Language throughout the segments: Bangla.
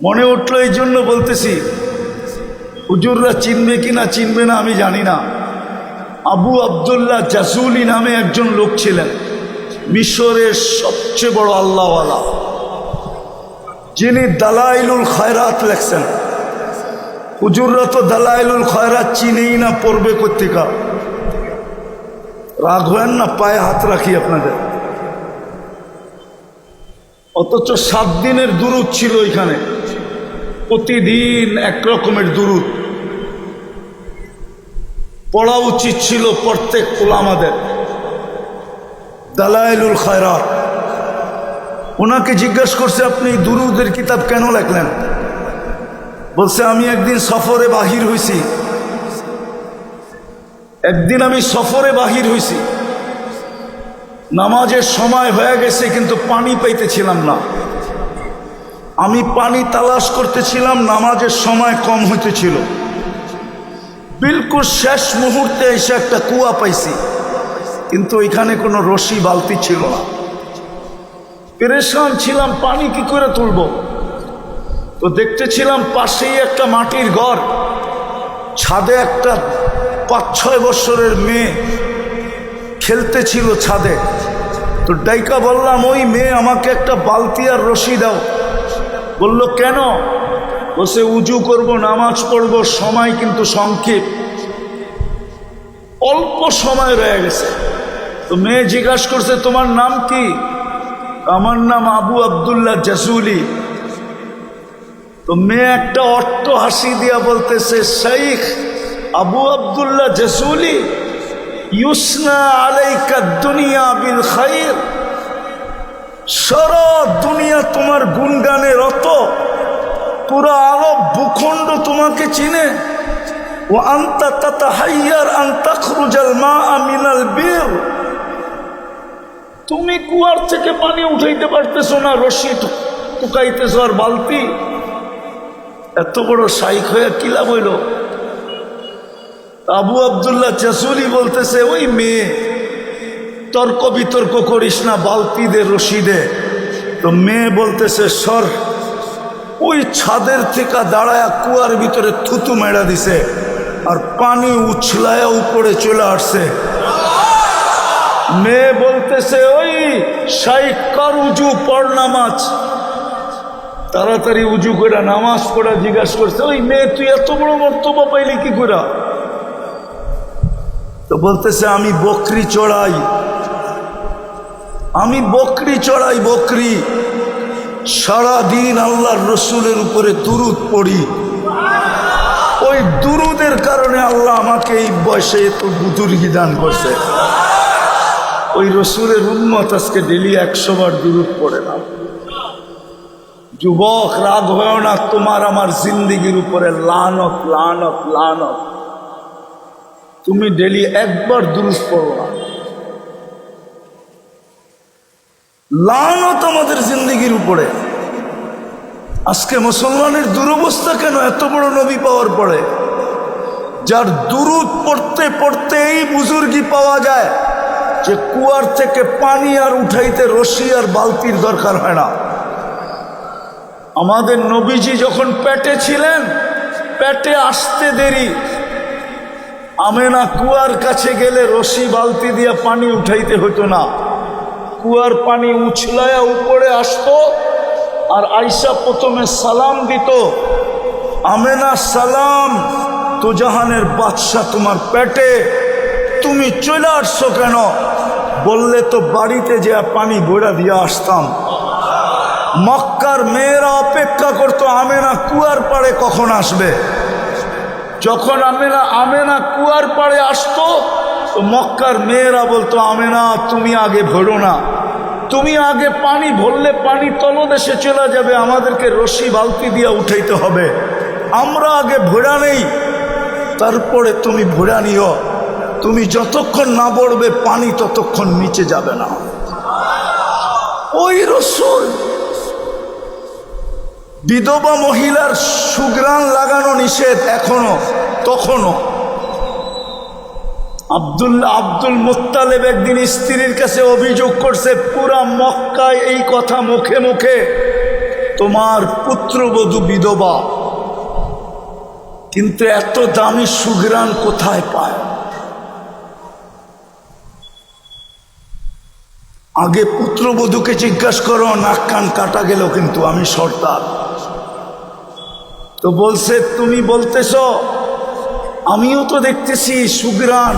মনে উঠলো এই জন্য বলতেছি, হুজুররা চিনবে কিনা চিনবে না আমি জানি না। আবু আবদুল্লাহ জাসুলি নামে একজন লোক ছিলেন, মিশরের সবচেয়ে বড় আল্লাহওয়ালা, যিনি দালাইলুল খায়রাত লেখছেন। হুজুররা তো দালাইলুল খায়রাত চিনেই না, পড়বে কোত্থেকা? রাগ হয় না, পায়ে হাত রাখি আপনাদের। অথচ 7 দিনের দুরুদ ছিল এখানে, প্রতিদিন এক রকমের দুরুদ পড়া উচিত ছিল প্রত্যেক উলামাদের। দালাইলুল খায়রাত। ওনাকে জিজ্ঞাসা করছে, আপনি দুরুদের কিতাব কেন লেখলেন? বলছে, আমি একদিন সফরে বাহির হইছি, নামাজের সময় হয়ে গেছে কিন্তু পানি পাইতেছিলাম না। আমি পানি তালাশ করতেছিলাম, নামাজের সময় কম হইতেছিল। বিলকুল শেষ মুহূর্তে এসে একটা কুয়া পাইছি, কিন্তু এখানে কোনো রশি বালতি ছিল না। পেরেশান ছিলাম, পানি কি করে তুলব। তো দেখতেছিলাম পাশেই একটা মাটির ঘর, ছাদে একটা 5-6 বছরের মেয়ে খেলতেছিল ছাদে। তো ডাইকা বললাম, ওই মেয়ে আমাকে একটা বালতি আর রশি দাও। বলল, কেন? বসে উজু করব, নামাজ পড়ব, সময় কিন্তু সংক্ষেপ, অল্প সময় রয়ে গেছে। তো মেয়ে জিজ্ঞাসা করছে, তোমার নাম কি? আমার নাম আবু আবদুল্লাহ জাসুলি। তো মেয়ে একটা অট্ট হাসি দিয়া বলতেছে, শাইখ আবু আবদুল্লাহ জাসুলি, ইউসনা আলাইকা দুনিয়া বিল খাইর, সারা দুনিয়া তোমার গুণগানে রত, পুরা আরব ভূখণ্ড তোমাকে চিনে। ও আনতা তাতাহাইয়ার আন তাখরুজাল মাআ মিনাল বীর, তুমি কুয়ার থেকে পানি উঠাইতে পারতেছো না, রশি টুকাইতেছো আর বালতি। এত বড় শাইখ হয়ে কি লাভ হইল? আবু আবদুল্লাহ জাসুলি বলতেছে, ওই মেয়ে, তর্ক বিতর্ক করিস না, বালতি দে, রশি দে। তো মেয়ে বলতেছে, সর। ওই ছাদের থেকে দাঁড়ায়া কুয়ার ভিতরে থুতু মেরা দিছে, আর পানি উছলায়া উপরে চলে আসছে। মেয়ে বলতেছে, ওই শাইখ কর উজু, পড় নামাজ। তাড়াতাড়ি উজু করে নামাজ পড়া জিজ্ঞাসা করছে, ওই মেয়ে, তুই এত বড় মর্তবা পাইলি কি করে? তো বলতেছে, আমি বকরি চড়াই, বকরি। সারাদিন আল্লাহর রসুলের উপরে দুরুদ পড়ি। ওই দুরুদের কারণে আল্লাহ আমাকে এই বয়সে এত বুজুর্গি দান করছে। ওই রসুলের উম্মত আজকে ডেলি 100 বার দুরুদ পড়ে না। যুবক, রাগ হয় না, তোমার আমার জিন্দিগির উপরে লানত, লানত, লানত। তুমি ডেলি 1 বার দুরুদ পড়ো না, লানত আমাদের জিন্দিগির উপরে। আজকে মুসলমানের দুরবস্থা কেন? এত বড় নবী পাওয়ার পরে, যার দুরুদ পড়তে পড়তে এই বুজুর্গি পাওয়া যায় যে কুয়ার থেকে পানি আর উঠাইতে রশি আর বালতির দরকার হয় না। আমাদের নবীজি যখন পেটে ছিলেন, পেটে আসতে দেরি, আমেনা কুয়ার কাছে গেলে রশি বালতি দিয়ে পানি উঠাইতে হতো না। কুয়ার পানি উছলায়া উপরে আসতো, আর আয়েশা প্রথমে সালাম দিত, আমেনা সালাম, তো জাহানের বাদশাহ তোমার পেটে, তুমি চলে আসছো কেন? বললে তো বাড়িতে যে পানি বইরা দিয়ে আসতাম। মক্কার মেয়েরা অপেক্ষা করতো আমেনা কুয়ার পাড়ে কখন আসবে। যখন আমেনা কুয়ার পাড়ে আসতো, তো মক্কার মেয়েরা বলতো, আমেনা তুমি আগে ভরো না, তুমি আগে পানি ভরলে পানি তলদেশে চলে যাবে, আমাদেরকে রশি বালতি দিয়ে উঠাইতে হবে, আমরা আগে ভরা নেই, তারপরে তুমি ভরা নিও। তুমি যতক্ষণ না পড়বে পানি ততক্ষণ নিচে যাবে না। ওই রসুল। বিধবা মহিলার সুগ্রাণ লাগানো নিষেধ এখনো, তখনও। আব্দুল মুত্তালিব একদিন স্ত্রীর কাছে অভিযোগ করছে, পুরা মক্কায় এই কথা মুখে মুখে তোমার পুত্রবধূ বিধবা, কিন্তু এত দামি সুঘ্রাণ কোথায় পায়? আগে পুত্রবধূকে জিজ্ঞাসা করো, নাক কান কাটা গেল কিন্তু আমি সর্দার। তো বলছে তুমি বলতেছ, আমিও তো দেখতেছি সুঘ্রাণ,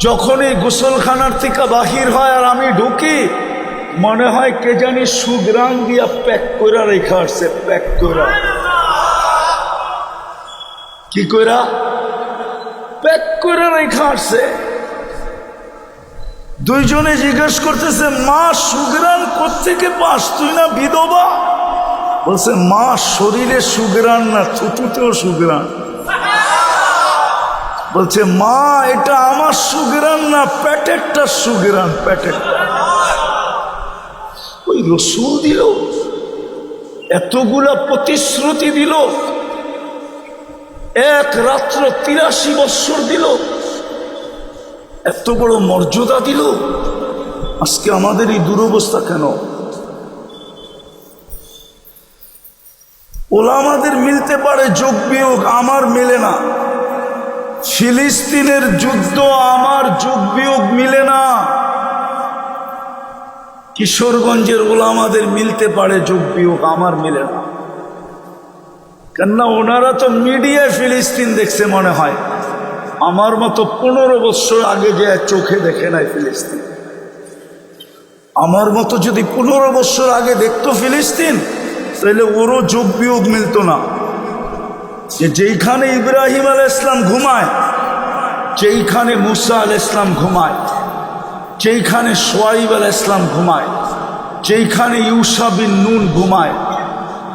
যখনই গোসলখানার থেকে বাহির হয় আর আমি ঢুকি, মনে হয় কে জানি সুঘ্রাণ দিয়া প্যাক করে রেখা আসছে, প্যাক করে। কি কইরা? প্যাক করে রেখা আসছে। দুইজনে জিজ্ঞেস করতেছে, মা সুঘ্রাণ কোত্থেকে পাস, তুই না বিধবা? বলছে, মা শরীরে সুঘ্রাণ না, থুতুতেও সুঘ্রাণ। বলছে, মা এটা আমার সুঘ্রাণ না, প্যাটেরটা সুঘ্রাণ, প্যাটেরটা। ওই রসুল দিল, এতগুলা প্রতিশ্রুতি দিল, এক রাত্র ৮৩ বৎসর দিল, এত বড় মর্যাদা দিল, আজকে আমাদের এই দুরবস্থা কেন? ওলামাদের মিলতে পারে যোগ বিয়োগ, আমার মেলে না। ফিলিস্তিনের যুদ্ধ আমার যোগ বিয়োগ মিলে না। কিশোরগঞ্জের ওলামাদের মিলতে পারে যোগ বিয়োগ, আমার মিলে না। কেননা ওনারা তো মিডিয়ায় ফিলিস্তিন দেখছে মনে হয়, আমার মতো 15 বছর আগে যে চোখে দেখে নাই ফিলিস্তিন। আমার মতো যদি 15 বছর আগে দেখতো ফিলিস্তিন, তাহলে ওরও যোগ বিয়োগ মিলতো না। যে যেইখানে ইব্রাহিম আলাইহিস সালাম ঘুমায়, যেইখানে মুসা আলাইহিস সালাম ঘুমায়, যেইখানে শুআয়ব আলাইহিস সালাম ঘুমায়, যেইখানে ইউসা বিন নুন ঘুমায়,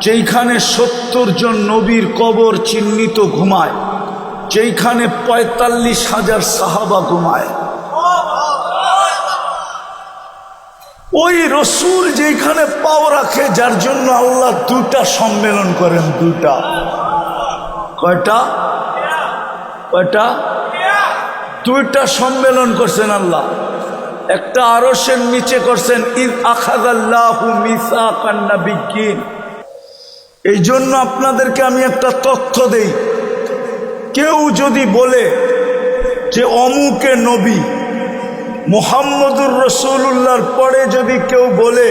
যেইখানে 70 জন নবীর কবর চিহ্নিত ঘুমায়, যেইখানে ৪৫,০০০ সাহাবা ঘুমায়, ওই রসুল যেখানে পাও রাখে, যার জন্য আল্লাহ 2টা সম্মেলন করেন। 2টা। কয়টা? কয়টা? 2টা সম্মেলন করছেন আল্লাহ। একটা আরশের নিচে করছেন, ইয আখাযাল্লাহু মিসাকান নাবিয়্যিন। এই জন্য আপনাদেরকে আমি একটা তথ্য দেই, কেউ যদি বলে যে অমুকে নবী, মুহাম্মদুর রাসূলুল্লাহর পরে যদি কেউ বলে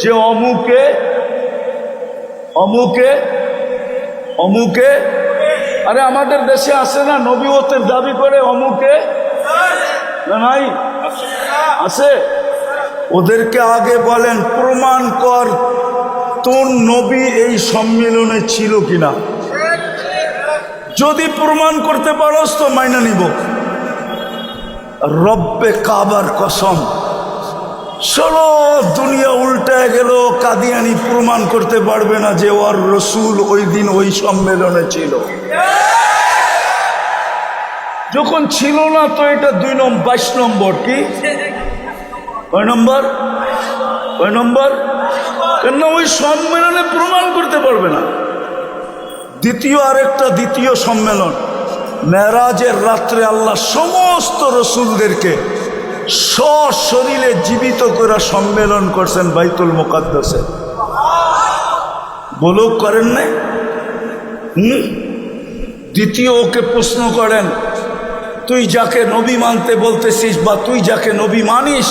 যে অমুকে অমুকে অমুকে, আরে আমাদের দেশে আছে না নবীয়তের দাবি করে অমুকে, না নাই আছে? ওদেরকে আগে বলেন, প্রমাণ কর তোর নবী এই সম্মেলনে ছিল কিনা। যদি প্রমাণ করতে পারোস তো মাইনা নিব। রব্বে কাবার কসম, চলো দুনিয়া উল্টায় গেল, কাদিয়ানি প্রমাণ করতে পারবে না যে ওর রসুল ওই দিন ওই সম্মেলনে ছিল। যখন ছিল না তো এটা 22 নম্বর। কি কয় নম্বর? কয় নম্বর? কেন ওই সম্মেলনে প্রমাণ করতে পারবে না। দ্বিতীয় সম্মেলন, মেরাজের রাত্রে আল্লাহ সমস্ত রসুলদেরকে সশরীরে জীবিত করে সম্মেলন করছেন বাইতুল মুকাদ্দাসে। বলো করেন নাই? দ্বিতীয় ওকে প্রশ্ন করেন, তুই যাকে নবী মানতে বলতেছিস বা তুই যাকে নবী মানিস,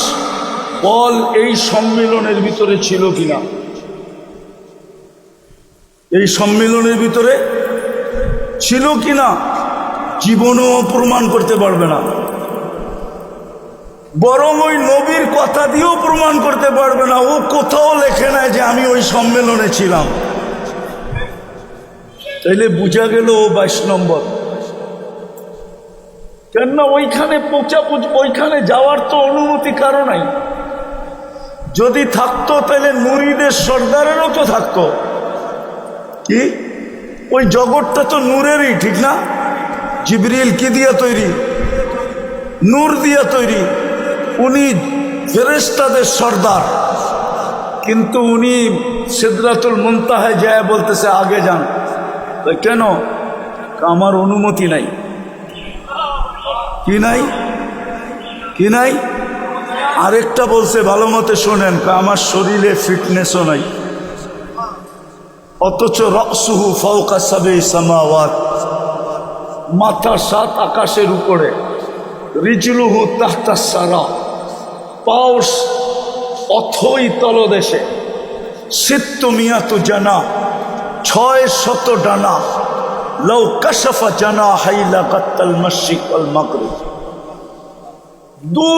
বল এই সম্মেলনের ভিতরে ছিল কিনা। এই সম্মেলনের ভিতরে ছিল কিনা জীবনও প্রমাণ করতে পারবে না, বরং ওই নবীর কথা দিয়েও প্রমাণ করতে পারবে না। ও কোথাও লেখে নাই যে আমি ওই সম্মেলনে ছিলাম। তাইলে বোঝা গেল ও 22 নম্বর। কেননা ওইখানে ওইখানে যাওয়ার তো অনুমতি কারো নাই। যদি থাকতো তাহলে নুরীদের সর্দারেরও তো থাকতো। কি ওই জগৎটা তো নূরেরই, ঠিক না? জিবরিল কি দিয়া তৈরি? নূর দিয়া তৈরি। উনি ফেরেশতাদের সর্দার, কিন্তু উনি সিদরাতুল মুনতাহায় যায় বলতেছে আগে যান। কেন? আমার অনুমতি নাই। কি নাই? কি নাই? আরেকটা বলছে, ভালো মতে শোনেন, আমার শরীরে ফিটনেসও নাই। অথচ রাসুহু ফাওকা সাবঈ সামাওয়াত, মাথা 7 আকাশের উপরে, রিজলুহু তাহতা সারা, পাও অথই তলদেশে, সিত্তুমিয়াতু জানা, 600 ডানা, লাউ কাশাফা জানাহাই লাগাত্তাল মাশরিক ওয়াল মাগরিব, 2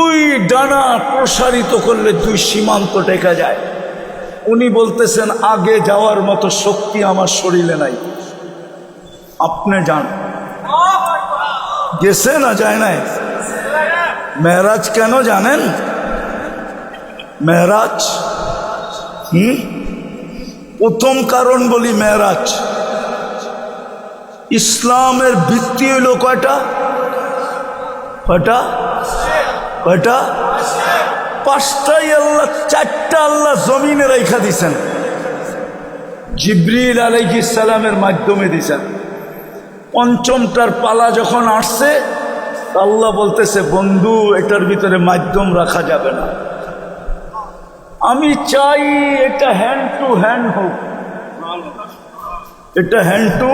ডানা প্রসারিত করলে 2 সীমান্ত টেকা যায়। উনি বলতেছেন আগে যাওয়ার মতো শক্তি আমার শরীরে নাই। আপনি যান, গেছে না যায় নাই? মেরাজ কেন জানেন? মেরাজ প্রথম কারণ বলি, মেরাজ ইসলামের ভিত্তি হইল কয়টা? কয়টা? কয়টা? 5টাই আল্লাহ, 4টা আল্লাহ জমিনে রেখা দিছেন, জিবরিল আলাইহিস সালামের মাধ্যমে দিছেন। 5মটার পালা যখন আসছে, আল্লাহ বলতেছে বন্ধু এটার ভিতরে মাধ্যম রাখা যাবে না, আমি চাই এটা হ্যান্ড টু হ্যান্ড হোক, এটা হ্যান্ড টু,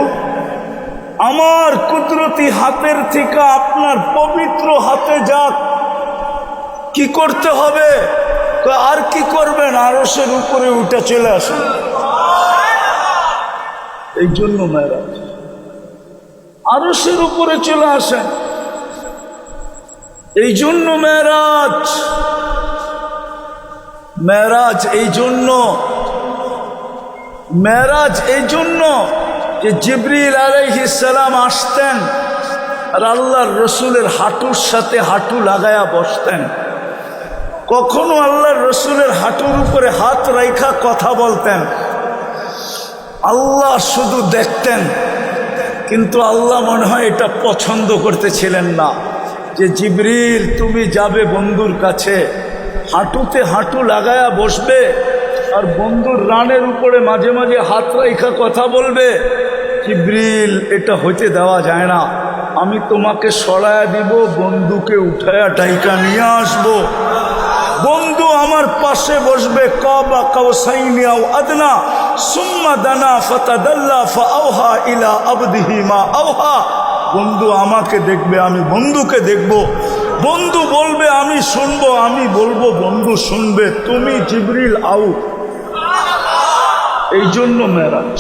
আমার কুদরতি হাতের থেকে আপনার পবিত্র হাতে যাক। কি করতে হবে? আর কি করবেন? আরশের উপরে উঠে চলে আসেন। এই জন্য মেরাজ, আরশের উপরে চলে আসেন, এই জন্য মেরাজ। মেরাজ এই জন্য, মেরাজ এই জন্য যে জিবরিল আলাইহিস সালাম আসতেন আর আল্লাহর রসুলের হাঁটুর সাথে হাঁটু লাগায়া বসতেন। কখনো আল্লাহর রসুলের হাঁটুর উপরে হাত রাইখা কথা বলতেন, আল্লাহ শুধু দেখতেন। কিন্তু আল্লাহ মনে হয় এটা পছন্দ করতেছিলেন না যে জিবরিল তুমি যাবে বন্ধুর কাছে, হাঁটুতে হাঁটু লাগায়া বসবে আর বন্ধুর রানের উপরে মাঝে মাঝে হাত রাইখা কথা বলবে। জিবরিল এটা হইতে দেওয়া যায় না, আমি তোমাকে সরায়া দিব, বন্ধুকে উঠায়া টাইকা নিয়ে আসবো, বন্ধু আমার পাশে বসবে, কাবা কাউসাইনি আও আদনা, সুম্মা দানা ফাতাদাল্লা ফাআওহা ইলা আবদিহি মা আওহা। বন্ধু আমাকে দেখবে, আমি বন্ধুকে দেখব, বন্ধু বলবে আমি শুনবো, আমি বলবো বন্ধু শুনবে। তুমি জিবরিল আউট। এই জন্য মেরাজ।